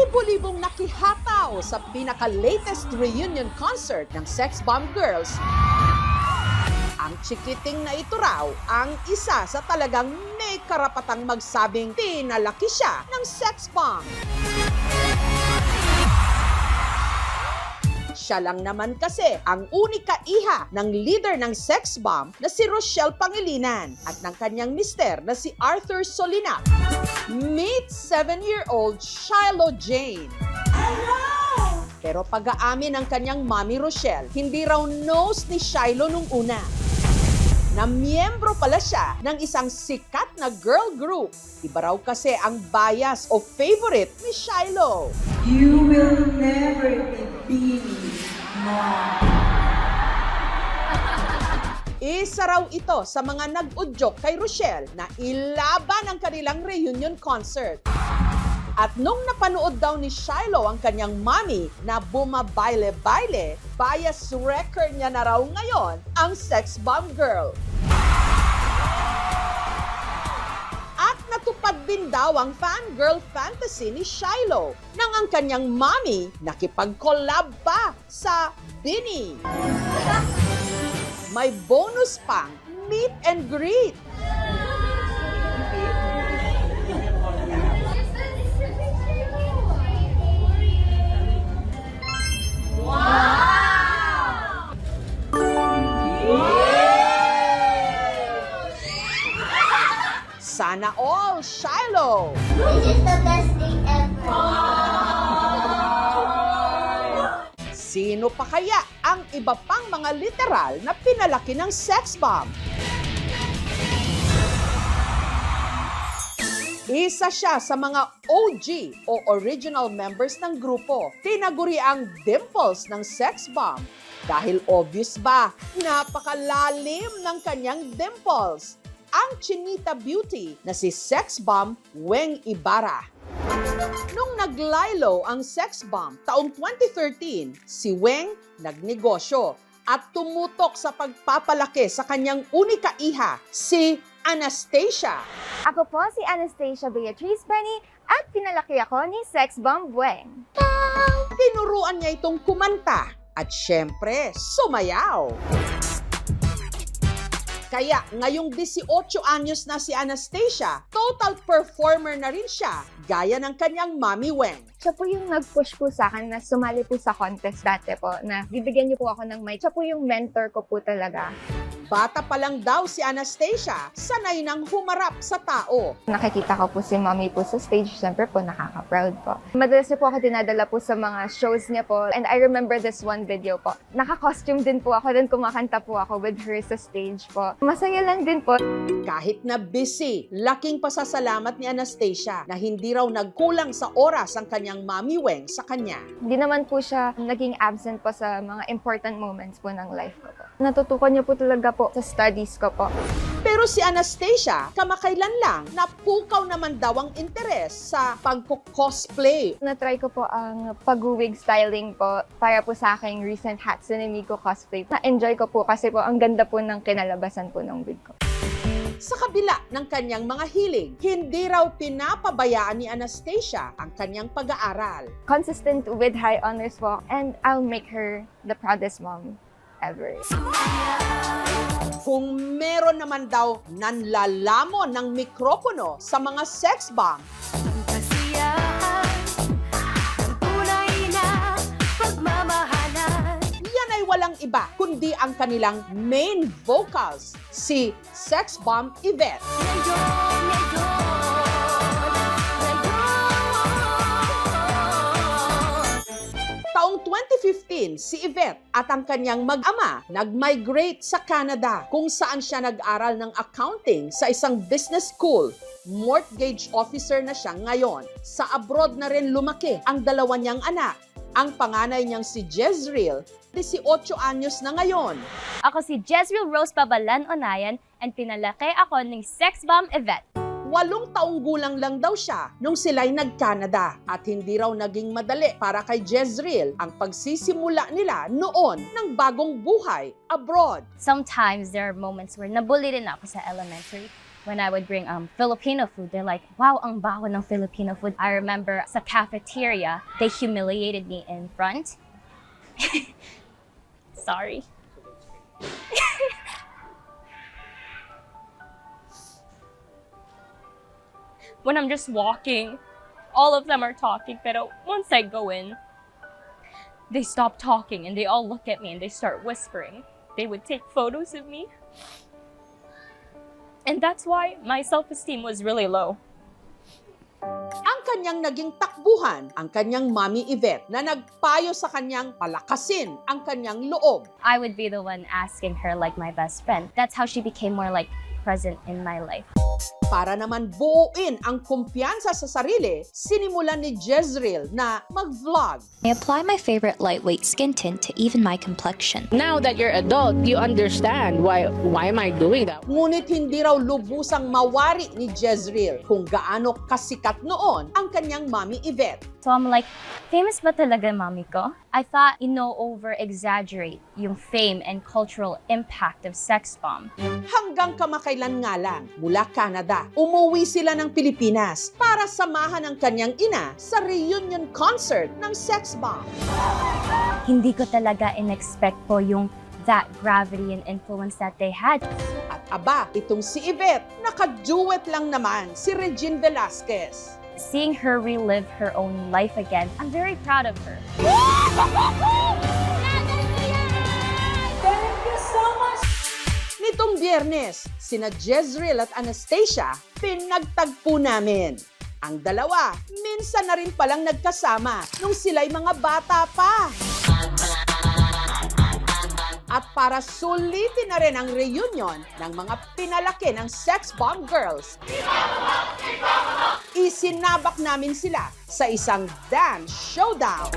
Libo-libong nakihataw sa pinaka-latest reunion concert ng Sex Bomb Girls. Ang chikiting na ito raw ang isa sa talagang may karapatang magsabing pinalaki siya ng Sex Bomb. Siya lang naman kasi ang unika iha ng leader ng Sex Bomb na si Rochelle Pangilinan at ng kanyang mister na si Arthur Solinac. Meet 7-year-old Shiloh Jane. Pero pag-aamin ng kanyang mommy Rochelle, hindi raw nose ni Shiloh nung una. Na miyembro pala siya ng isang sikat na girl group. Iba raw kasi ang bias o favorite ni Shiloh. You will never be mom. Isa raw ito sa mga nag-udyok kay Rochelle na ilaban ang kanilang reunion concert. At nung napanood daw ni Shiloh ang kanyang mommy na bumabayle-bayle, bias record niya na raw ngayon ang Sex Bomb Girl. At natupad din daw ang fangirl fantasy ni Shiloh nang ang kanyang mommy nakipag-collab pa sa Bini. May bonus pang meet and greet. Sana all, Shiloh! This is the best thing ever. Sino pa kaya ang iba pang mga literal na pinalaki ng Sex Bomb? Isa siya sa mga OG o original members ng grupo. Tinaguri ang dimples ng Sex Bomb. Dahil obvious ba, napakalalim ng kanyang dimples. Ang Chinita Beauty na si Sex Bomb Weng Ibarra. Nung naglaylo ang Sex Bomb taong 2013, si Weng nagnegosyo at tumutok sa pagpapalaki sa kanyang unika iha, si Anastasia. Ako po si Anastasia Beatrice Benny at pinalaki ako ni Sex Bomb Weng. Tinuruan niya itong kumanta at syempre sumayaw. Kaya ngayong 18 anyos na si Anastasia, total performer na rin siya, gaya ng kanyang mommy Weng. Siya po yung nag-push po sa akin na sumali po sa contest dati po na bibigyan niyo po ako ng mic. Siya po yung mentor ko po talaga. Bata pa lang daw si Anastasia, sanay nang humarap sa tao. Nakikita ko po si mommy po sa stage, siyempre po nakaka-proud po. Madalas niya po ako dinadala po sa mga shows niya po. And I remember this one video po. Naka-costume din po ako, then kumakanta po ako with her sa stage po. Masaya lang din po. Kahit na busy, laking pasasalamat ni Anastasia na hindi raw nagkulang sa oras ang kanyang mommy Weng sa kanya. Hindi naman po siya naging absent po sa mga important moments po ng life ko po. Natutukan niya po talaga po sa studies ko po. Pero si Anastasia, kamakailan lang, napukaw naman daw ang interes sa pagko-cosplay. Na-try ko po ang pag-wig styling po para po sa aking recent Hatsune Miku cosplay. Na-enjoy ko po kasi po ang ganda po ng kinalabasan po ng wig ko. Sa kabila ng kanyang mga hilig, hindi raw pinapabayaan ni Anastasia ang kanyang pag-aaral. Consistent with high honors po, and I'll make her the proudest mom ever. Kung meron naman daw nanlalamon ng mikropono sa mga sex bomb, yan ay walang iba kundi ang kanilang main vocals, si Sex Bomb Yvette. Taong 2015, si Yvette at ang kanyang mag-ama nag-migrate sa Canada kung saan siya nag-aral ng accounting sa isang business school. Mortgage officer na siya ngayon. Sa abroad na rin lumaki ang dalawa niyang anak. Ang panganay niyang si Jezreel, 18 anyos na ngayon. Ako si Jezreel Rose Pabalan Onayan and pinalaki ako ng Sex Bomb Yvette. 8 taong gulang lang daw siya nung sila'y nag-Canada at hindi raw naging madali para kay Jezreel ang pagsisimula nila noon ng bagong buhay abroad. Sometimes there are moments where nabully rin ako sa elementary. when I would bring Filipino food, they're like, wow, ang baho ng Filipino food. I remember sa cafeteria, they humiliated me in front. Sorry. When I'm just walking, all of them are talking, pero once I go in, they stop talking and they all look at me and they start whispering. They would take photos of me. And that's why my self-esteem was really low. Ang kanyang naging takbuhan, ang kanyang Mami Yvette na nagpayo sa kanyang palakasin ang kanyang loob. I would be the one asking her like my best friend. That's how she became more like present in my life. Para naman buuin ang kumpiyansa sa sarili, sinimulan ni Jezreel na mag-vlog. I apply my favorite lightweight skin tint to even my complexion. Now that you're adult, you understand why am I doing that? Ngunit hindi raw lubusang mawari ni Jezreel kung gaano kasikat noon ang kanyang Mami Yvette. So I'm like, famous ba talaga mami ko? I thought, over-exaggerate yung fame and cultural impact of Sex Bomb. Hanggang kamakailan nga lang, mula Canada, umuwi sila ng Pilipinas para samahan ang kanyang ina sa reunion concert ng Sex Bomb. Hindi ko talaga in-expect po yung that gravity and influence that they had. At aba, itong si Yvette, naka-duet lang naman si Regine Velasquez. Seeing her relive her own life again, I'm very proud of her. Thank you so much! Nitong Biyernes, sina Jezreel at Anastasia pinagtagpo namin. Ang dalawa, minsan na rin palang nagkasama nung sila'y mga bata pa. At para sulitin na rin ang reunion ng mga pinalaki ng Sex Bomb Girls, isinabak namin sila sa isang dance showdown.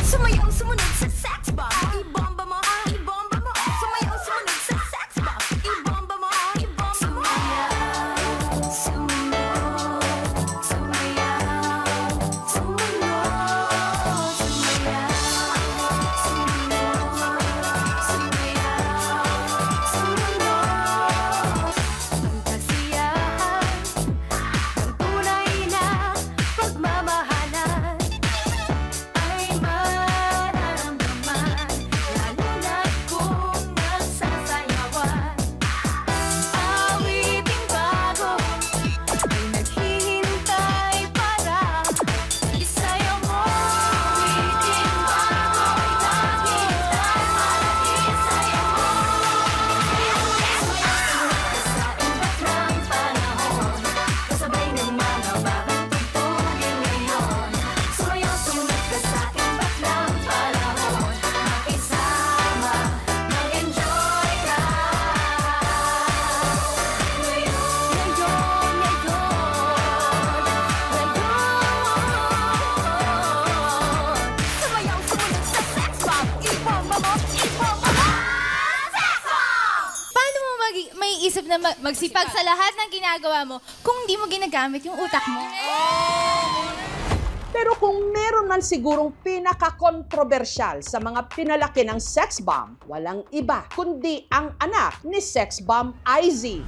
Sumayaw, sumunod sa sex bomb. Ibomba mo, ibomba mo. Sumayaw, sumunod sa sex bomb. Ibomba mo, ibomba mo. Sumayaw, sumunod. Sumayaw, sumunod. Sumayaw, sumunod. Sumayaw, sumunod. Ang kasiyahan ng tunay na pagmamahalan ay mararamdaman, lalo na kung nagsasayawan. Awiting bago ay naghihintay para isayaw mo. Awiting bago ay naghihintay para isayaw mo. Sumayaw, sumunod ka sa iba't ng panahon. Kasabay ng mga bagong tugtugin ngayon. Sumayaw, sumunod ka sa iba't ng panahon. Makisama, mag-enjoy ka. Sumayaw, sumunod sa sex bomb. Ibomba mo, ibomba mo. Sex bomb! Paano mo may isip na magsipag sa lahat ng ginagawa mo kung hindi mo ginagamit yung utak mo? Pero kung meron man sigurong pinaka-kontrobersyal sa mga pinalaki ng Sex Bomb, walang iba kundi ang anak ni Sex Bomb Izzy.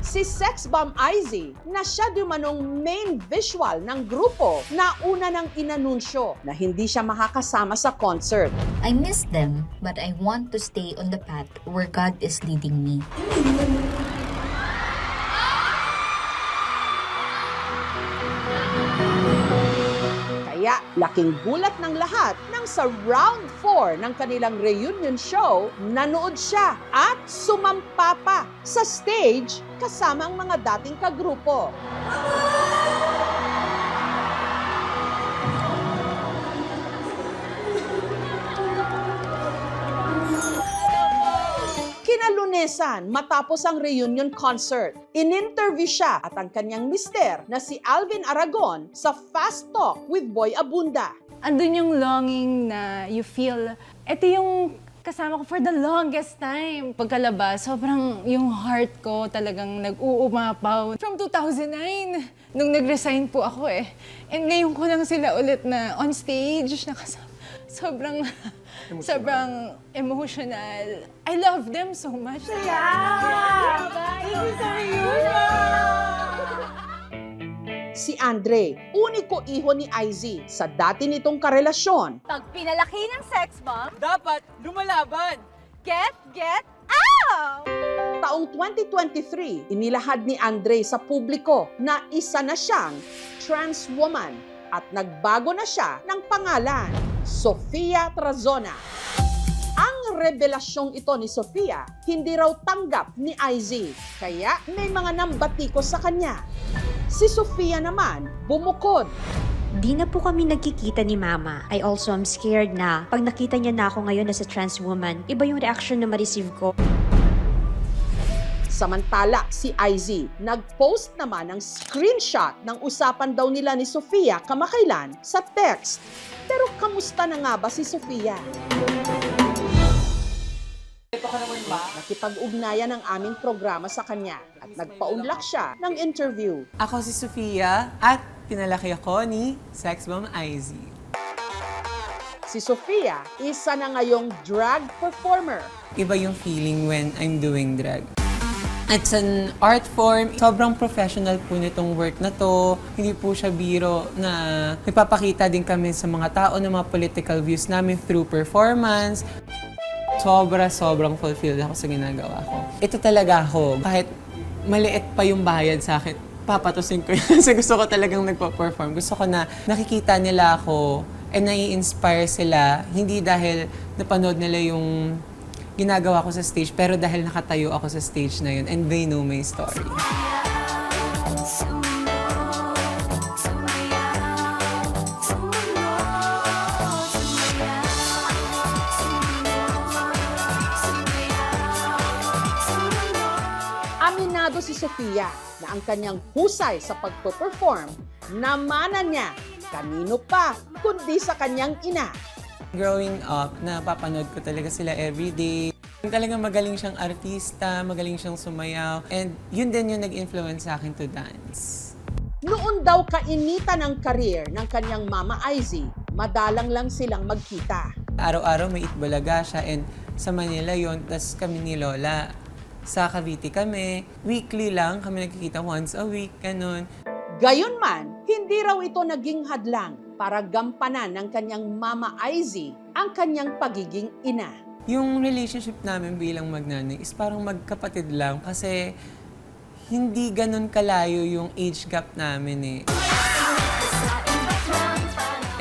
Si Sex Bomb Izzy na siya di manong main visual ng grupo na una nang inanunsyo na hindi siya makakasama sa concert. I miss them, but I want to stay on the path where God is leading me. Kaya laking gulat ng lahat nang sa round 4 ng kanilang reunion show, nanood siya at sumampa pa sa stage kasama ang mga dating kagrupo. Kinalunesan matapos ang reunion concert, in-interview siya at ang kanyang mister na si Alvin Aragon sa Fast Talk with Boy Abunda. Andun yung longing na you feel, ito yung kasama ko for the longest time. Pagkalabas, sobrang yung heart ko talagang nag-uumapaw. From 2009, nung nag-resign po ako eh. And ngayon ko lang sila ulit na on stage, nakasama. Sobrang sobrang emotional. I love them so much. Si Andre, uniko iho ni IZ sa dati nitong karelasyon. Pag pinalaki ng sex bomb, Dapat lumalaban! get out! Taong 2023, inilahad ni Andre sa publiko na isa na siyang trans woman at nagbago na siya ng pangalan, Sofia Trazona. Ang revelasyong ito ni Sofia, hindi raw tanggap ni IZ, kaya may mga nambatikos sa kanya. Si Sofia naman, bumukod. Di na po kami nagkikita ni Mama. I also am scared na pag nakita niya na ako ngayon as a trans woman, iba yung reaction na ma-receive ko. Samantala, si IZ nag-post naman ng screenshot ng usapan daw nila ni Sofia kamakailan sa text. Pero kamusta na nga ba si Sofia? Nakipag-ugnayan ang aming programa sa kanya at nagpaunlak siya ng interview. Ako si Sofia at pinalaki ako ni Sex Bomb IZ. Si Sofia, isa na ngayong drag performer. Iba yung feeling when I'm doing drag. It's an art form. Sobrang professional po nitong work na to. Hindi po siya biro na nagpapakita din kami sa mga tao ng mga political views namin through performance. Sobrang fulfilled ako sa ginagawa ko. Ito talaga ako. Kahit maliit pa yung bayad sa akin, papatusin ko yun. Kasi gusto ko talagang nagpa-perform. Gusto ko na nakikita nila ako and nai-inspire sila. Hindi dahil napanood nila yung ginagawa ko sa stage, pero dahil nakatayo ako sa stage na yun and they know my story. Aminado si Sofia na ang kanyang husay sa pagpo-perform namana niya kanino pa kundi sa kanyang ina. Growing up, napapanood ko talaga sila everyday. Talagang magaling siyang artista, magaling siyang sumayaw, and yun din yung nag-influence sa akin to dance. Noon daw kainitan ng career ng kanyang mama IZ, madalang lang silang magkita. Araw-araw may Itbulaga siya, and sa Manila yon, tas kami ni Lola. Sa Cavite kami, weekly lang kami nagkikita once a week, ganun. Gayunman, hindi raw ito naging hadlang para gampanan ng kanyang mama IZ ang kanyang pagiging ina. Yung relationship namin bilang magnanay is parang magkapatid lang kasi hindi ganun kalayo yung age gap namin eh.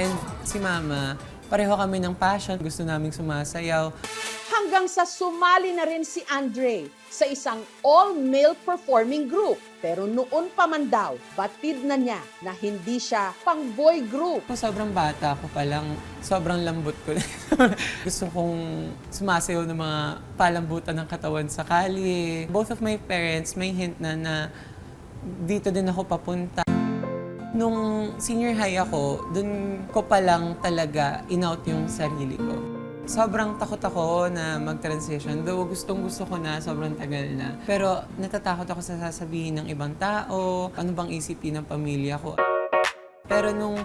And si Mama, pareho kami ng passion, gusto naming sumasayaw. Hanggang sa sumali na rin si Andre sa isang all-male performing group. Pero noon pa man daw, batid na niya na hindi siya pang-boy group. Sobrang bata ko pa lang, sobrang lambot ko. Gusto kong sumasayaw ng mga palambutan ng katawan sa kalye. Both of my parents may hint na dito din ako papunta. Nung senior high ako, dun ko pa lang talaga in-out yung sarili ko. Sobrang takot ako na mag-transition. Though gustong-gusto ko na, sobrang tagal na. Pero natatakot ako sa sasabihin ng ibang tao, ano bang isipin ng pamilya ko. Pero nung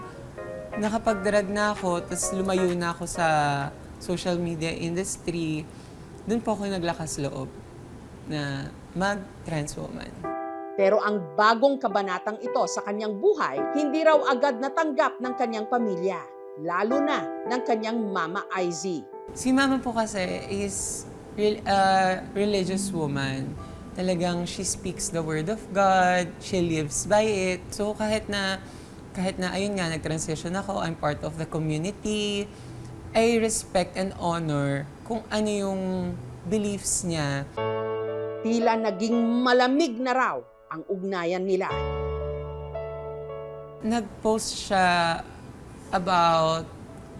nakapag-drag na ako, tapos lumayo na ako sa social media industry, dun po ako naglakas loob na mag-trans woman. Pero ang bagong kabanatang ito sa kanyang buhay, hindi raw agad natanggap ng kanyang pamilya, lalo na ng kanyang mama IZ. Si Mama po kasi is a religious woman. Talagang she speaks the word of God, she lives by it. So kahit na ayun nga, nag-transition ako, I'm part of the community, I respect and honor kung ano yung beliefs niya. Tila naging malamig na raw ang ugnayan nila. Nag-post siya about,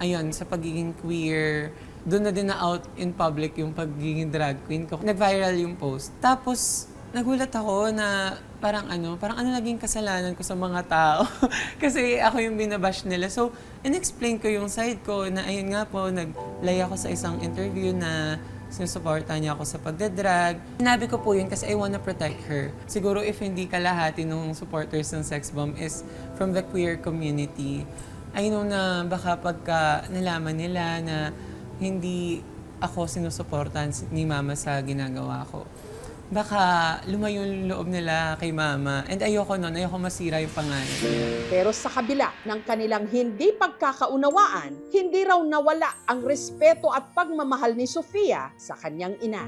ayun, sa pagiging queer. Doon na din na-out in public yung pagiging drag queen ko. Nag-viral yung post. Tapos, nagulat ako na parang ano naging kasalanan ko sa mga tao. Kasi ako yung binabash nila. So, in-explain ko yung side ko na ayun nga po, naglay ako sa isang interview na sinusuporta niya ako sa pagdadrag. Sinabi ko po yun kasi I wanna protect her. Siguro if hindi kalahati ng supporters ng Sex Bomb is from the queer community, I know na baka pagka nalaman nila na hindi ako sinusuportahan ni mama sa ginagawa ko, baka lumayo yung loob nila kay mama. And ayoko nun, ayoko masira yung pangalan niya. Pero sa kabila ng kanilang hindi pagkakaunawaan, hindi raw nawala ang respeto at pagmamahal ni Sofia sa kanyang ina.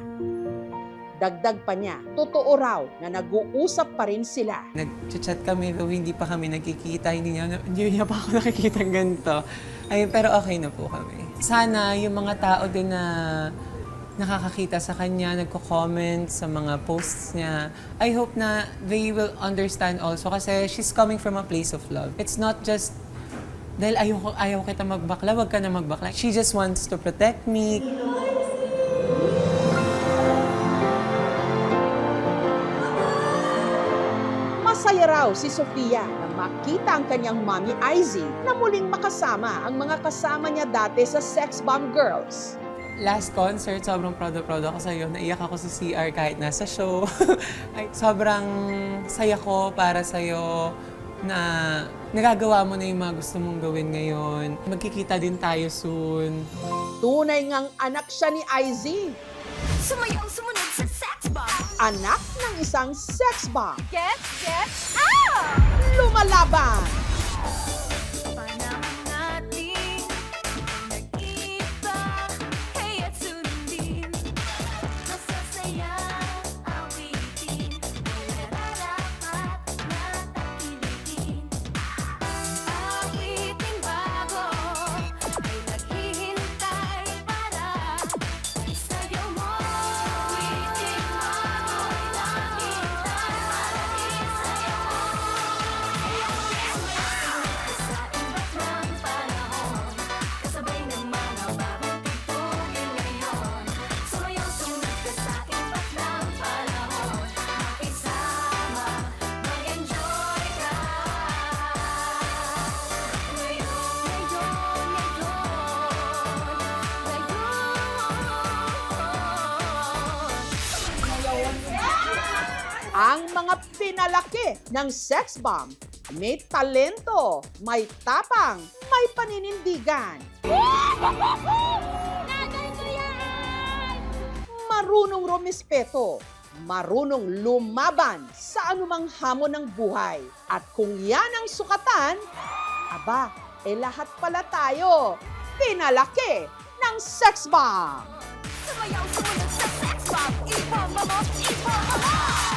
Dagdag pa niya, totoo raw na nag-uusap pa rin sila. Nag-chat kami, though hindi pa kami nagkikita, hindi niya pa ako nakikita ganito. Ay, pero okay na po kami. Sana yung mga tao din na nakakakita sa kanya, nagko-comment sa mga posts niya, I hope na they will understand also kasi she's coming from a place of love. It's not just dahil ayaw kita magbakla, wag ka na magbakla. She just wants to protect me. Masaya raw si Sofia na makita ang kanyang mommy Izzy na muling makasama ang mga kasama niya dati sa Sex Bomb Girls. Last concert, sobrang proud ako sa'yo. Naiyak ako sa CR kahit nasa show. Ay, sobrang saya ko para sa'yo na nagagawa mo na yung mga gusto mong gawin ngayon. Magkikita din tayo soon. Tunay ngang anak siya ni Izzy. Sumayong sumunod sa sex bomb. Anak ng isang sex bomb. Get out! Lumalaban! Panahon natin nag-iba. Hey, at sundin. Masasaya awitin. May nararapat na tangkilikin. Awiting bago ay naghihintay para isayaw mo. Awiting bago ay naghihintay para isayaw mo. Sa iba't ng panahon, kasabay ng mga bagong tugtugin ngayon. Sumayaw-sunod ka sa iba't ng panahon, makisama, mag-enjoy ka. Ang mga pinalaki ng sex bomb, may talento, may tapang, may paninindigan. Marunong rumispeto, marunong lumaban sa anumang hamon ng buhay. At kung yan ang sukatan, aba, lahat pala tayo pinalaki ng sex bomb. Sumayaw, sumunod sa sex bomb. Ibomba mo, ibomba mo.